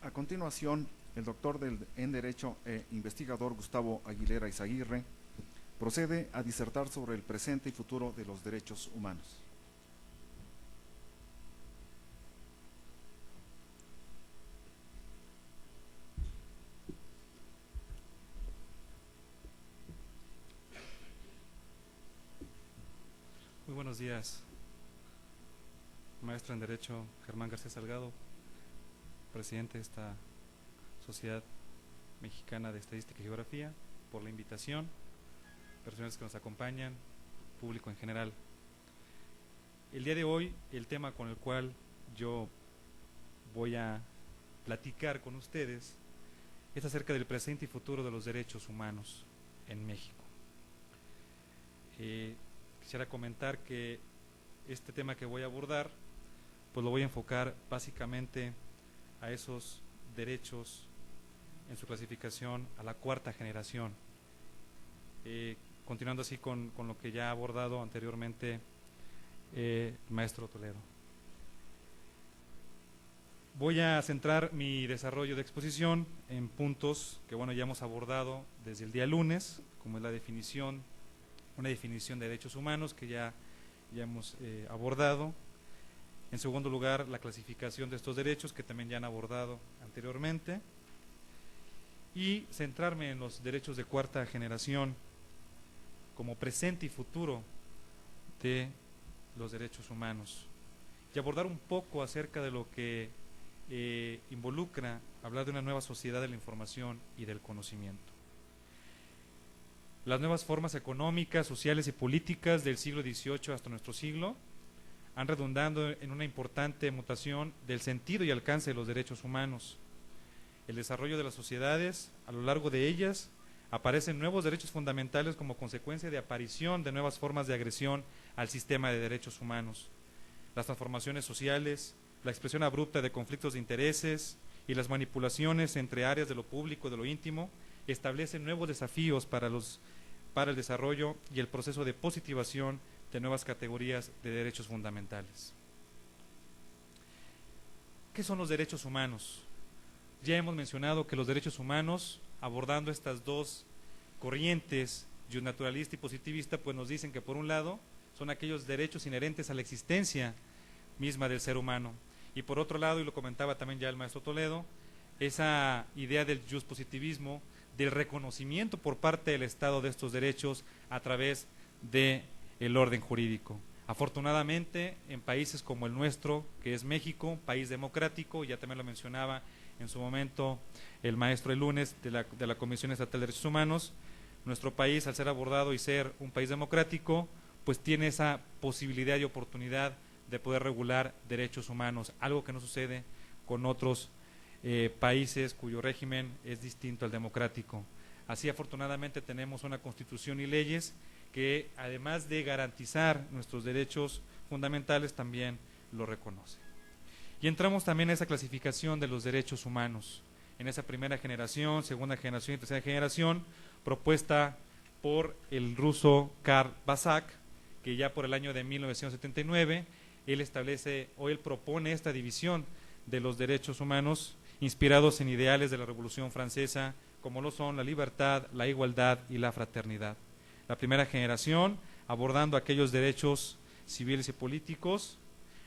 A continuación, el doctor en Derecho e investigador Gustavo Aguilera Izaguirre procede a disertar sobre el presente y futuro de los derechos humanos. Muy buenos días, maestro en Derecho Germán García Salgado, presidente de esta Sociedad Mexicana de Estadística y Geografía, por la invitación, personas que nos acompañan, público en general. El día de hoy, el tema con el cual yo voy a platicar con ustedes es acerca del presente y futuro de los derechos humanos en México. Quisiera comentar que este tema que voy a abordar, pues lo voy a enfocar básicamente a esos derechos en su clasificación a la cuarta generación, continuando así con lo que ya ha abordado anteriormente el maestro Toledo. Voy a centrar mi desarrollo de exposición en puntos que ya hemos abordado desde el día lunes, como es la definición, una definición de derechos humanos que ya hemos abordado. En segundo lugar, la clasificación de estos derechos que también ya han abordado anteriormente. Y centrarme en los derechos de cuarta generación como presente y futuro de los derechos humanos. Y abordar un poco acerca de lo que involucra hablar de una nueva sociedad de la información y del conocimiento. Las nuevas formas económicas, sociales y políticas del siglo XVIII hasta nuestro siglo han redundado en una importante mutación del sentido y alcance de los derechos humanos. El desarrollo de las sociedades, a lo largo de ellas, aparecen nuevos derechos fundamentales como consecuencia de aparición de nuevas formas de agresión al sistema de derechos humanos. Las transformaciones sociales, la expresión abrupta de conflictos de intereses y las manipulaciones entre áreas de lo público y de lo íntimo establecen nuevos desafíos para el desarrollo y el proceso de positivación de nuevas categorías de derechos fundamentales. ¿Qué son los derechos humanos? Ya hemos mencionado que los derechos humanos, abordando estas dos corrientes, naturalista y positivista, pues nos dicen que por un lado son aquellos derechos inherentes a la existencia misma del ser humano, y por otro lado, y lo comentaba también ya el maestro Toledo, esa idea del positivismo, del reconocimiento por parte del Estado de estos derechos a través del orden jurídico. Afortunadamente, en países como el nuestro, que es México, país democrático, ya también lo mencionaba en su momento el maestro el lunes de la Comisión Estatal de Derechos Humanos, nuestro país, al ser abordado y ser un país democrático, pues tiene esa posibilidad y oportunidad de poder regular derechos humanos, algo que no sucede con otros países cuyo régimen es distinto al democrático. Así, afortunadamente, tenemos una constitución y leyes que, además de garantizar nuestros derechos fundamentales, también lo reconoce. Y entramos también en esa clasificación de los derechos humanos, en esa primera generación, segunda generación y tercera generación, propuesta por el ruso Karl Basak, que ya por el año de 1979, él propone esta división de los derechos humanos inspirados en ideales de la Revolución Francesa, como lo son la libertad, la igualdad y la fraternidad. La primera generación, abordando aquellos derechos civiles y políticos;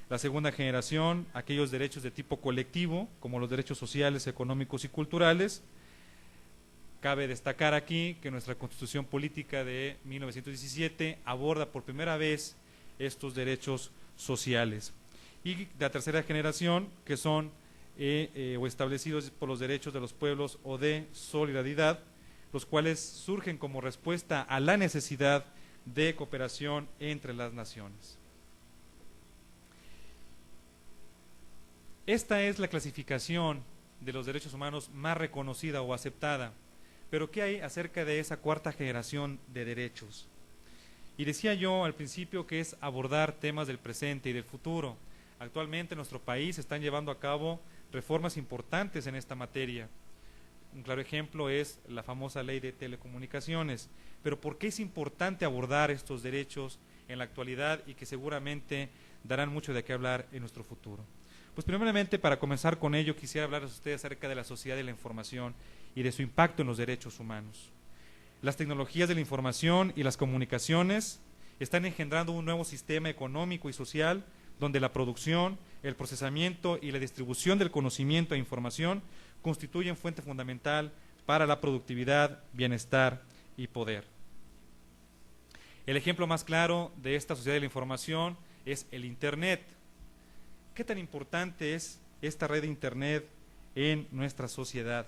la segunda generación, aquellos derechos de tipo colectivo, como los derechos sociales, económicos y culturales. Cabe destacar aquí que nuestra Constitución Política de 1917 aborda por primera vez estos derechos sociales. Y la tercera generación, que son o establecidos por los derechos de los pueblos o de solidaridad, los cuales surgen como respuesta a la necesidad de cooperación entre las naciones. Esta es la clasificación de los derechos humanos más reconocida o aceptada. Pero ¿qué hay acerca de esa cuarta generación de derechos? Y decía yo al principio que es abordar temas del presente y del futuro. Actualmente en nuestro país se están llevando a cabo reformas importantes en esta materia. Un claro ejemplo es la famosa ley de telecomunicaciones. Pero ¿por qué es importante abordar estos derechos en la actualidad y que seguramente darán mucho de qué hablar en nuestro futuro? Pues primeramente, para comenzar con ello, quisiera hablarles a ustedes acerca de la sociedad de la información y de su impacto en los derechos humanos. Las tecnologías de la información y las comunicaciones están engendrando un nuevo sistema económico y social donde la producción, el procesamiento y la distribución del conocimiento e información constituyen fuente fundamental para la productividad, bienestar y poder. El ejemplo más claro de esta sociedad de la información es el Internet. ¿Qué tan importante es esta red de Internet en nuestra sociedad?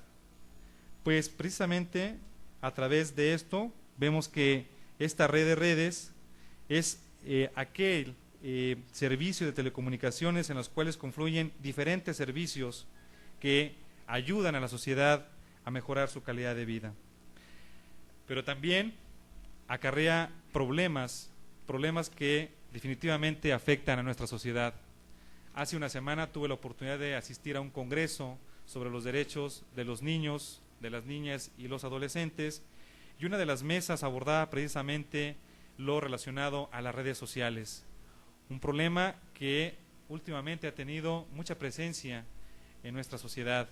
Pues precisamente a través de esto vemos que esta red de redes es aquel servicio de telecomunicaciones en los cuales confluyen diferentes servicios que ayudan a la sociedad a mejorar su calidad de vida. Pero también acarrea problemas que definitivamente afectan a nuestra sociedad. Hace una semana tuve la oportunidad de asistir a un congreso sobre los derechos de los niños, de las niñas y los adolescentes, y una de las mesas abordaba precisamente lo relacionado a las redes sociales, un problema que últimamente ha tenido mucha presencia en nuestra sociedad.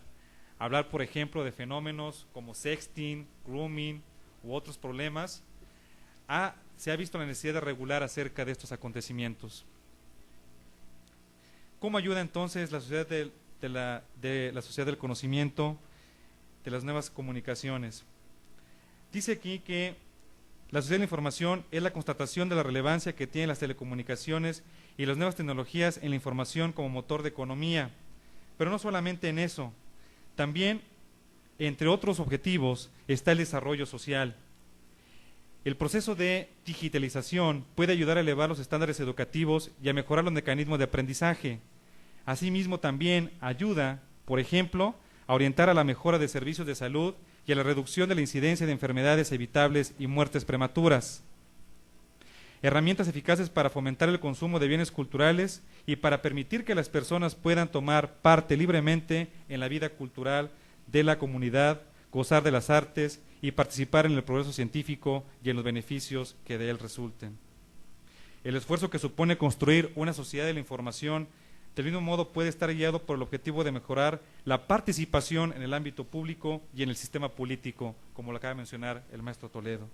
Hablar, por ejemplo, de fenómenos como sexting, grooming u otros problemas, se ha visto la necesidad de regular acerca de estos acontecimientos. ¿Cómo ayuda entonces la sociedad la sociedad del conocimiento, de las nuevas comunicaciones? Dice aquí que la sociedad de la información es la constatación de la relevancia que tienen las telecomunicaciones y las nuevas tecnologías en la información como motor de economía, pero no solamente en eso, también entre otros objetivos está el desarrollo social. El proceso de digitalización puede ayudar a elevar los estándares educativos y a mejorar los mecanismos de aprendizaje. Asimismo, también ayuda, por ejemplo, a orientar a la mejora de servicios de salud y a la reducción de la incidencia de enfermedades evitables y muertes prematuras. Herramientas eficaces para fomentar el consumo de bienes culturales y para permitir que las personas puedan tomar parte libremente en la vida cultural de la comunidad, gozar de las artes y participar en el progreso científico y en los beneficios que de él resulten. El esfuerzo que supone construir una sociedad de la información del mismo modo puede estar guiado por el objetivo de mejorar la participación en el ámbito público y en el sistema político, como lo acaba de mencionar el maestro Toledo.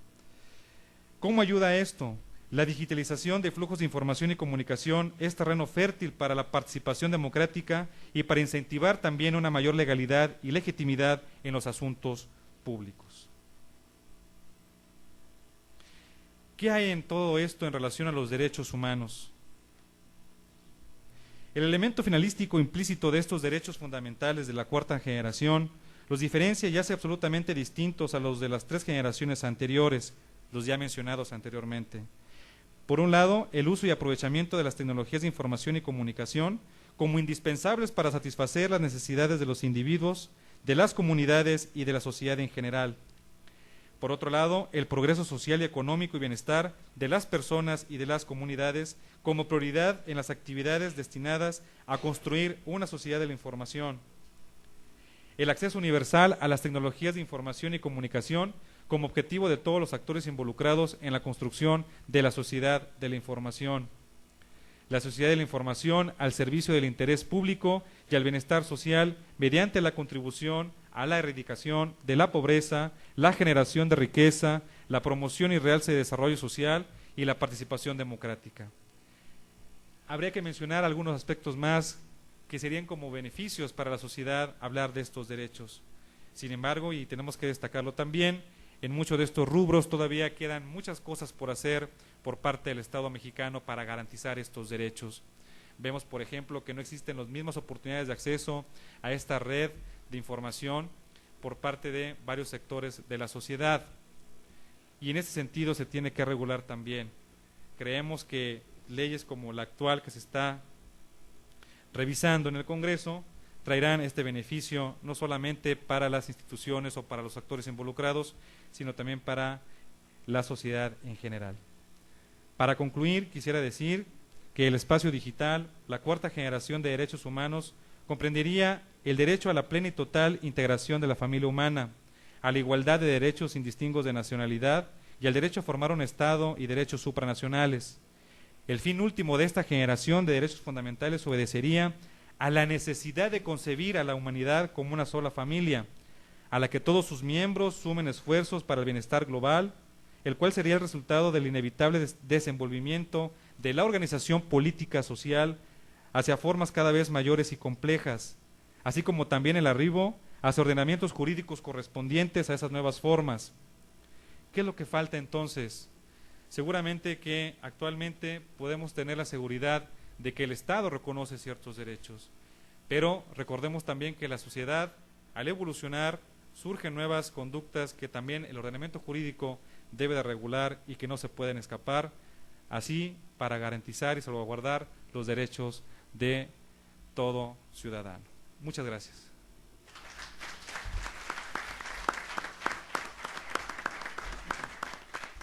¿Cómo ayuda esto? La digitalización de flujos de información y comunicación es terreno fértil para la participación democrática y para incentivar también una mayor legalidad y legitimidad en los asuntos públicos. ¿Qué hay en todo esto en relación a los derechos humanos? El elemento finalístico implícito de estos derechos fundamentales de la cuarta generación los diferencia y hace absolutamente distintos a los de las tres generaciones anteriores, los ya mencionados anteriormente. Por un lado, el uso y aprovechamiento de las tecnologías de información y comunicación como indispensables para satisfacer las necesidades de los individuos, de las comunidades y de la sociedad en general. Por otro lado, el progreso social y económico y bienestar de las personas y de las comunidades como prioridad en las actividades destinadas a construir una sociedad de la información. El acceso universal a las tecnologías de información y comunicación como objetivo de todos los actores involucrados en la construcción de la sociedad de la información. La sociedad de la información al servicio del interés público y al bienestar social mediante la contribución a la erradicación de la pobreza, la generación de riqueza, la promoción y realce de desarrollo social y la participación democrática. Habría que mencionar algunos aspectos más que serían como beneficios para la sociedad hablar de estos derechos. Sin embargo, y tenemos que destacarlo también, en muchos de estos rubros todavía quedan muchas cosas por hacer por parte del Estado mexicano para garantizar estos derechos. Vemos, por ejemplo, que no existen las mismas oportunidades de acceso a esta red de información por parte de varios sectores de la sociedad. Y en ese sentido se tiene que regular también. Creemos que leyes como la actual que se está revisando en el Congreso traerán este beneficio no solamente para las instituciones o para los actores involucrados, sino también para la sociedad en general. Para concluir, quisiera decir que el espacio digital, la cuarta generación de derechos humanos, comprendería el derecho a la plena y total integración de la familia humana, a la igualdad de derechos sin distingos de nacionalidad y al derecho a formar un Estado y derechos supranacionales. El fin último de esta generación de derechos fundamentales obedecería a la necesidad de concebir a la humanidad como una sola familia, a la que todos sus miembros sumen esfuerzos para el bienestar global, el cual sería el resultado del inevitable desenvolvimiento de la organización política social hacia formas cada vez mayores y complejas, así como también el arribo hacia ordenamientos jurídicos correspondientes a esas nuevas formas. ¿Qué es lo que falta entonces? Seguramente que actualmente podemos tener la seguridad de que el Estado reconoce ciertos derechos, pero recordemos también que la sociedad, al evolucionar, surgen nuevas conductas que también el ordenamiento jurídico debe de regular y que no se pueden escapar, así para garantizar y salvaguardar los derechos de todo ciudadano. Muchas gracias.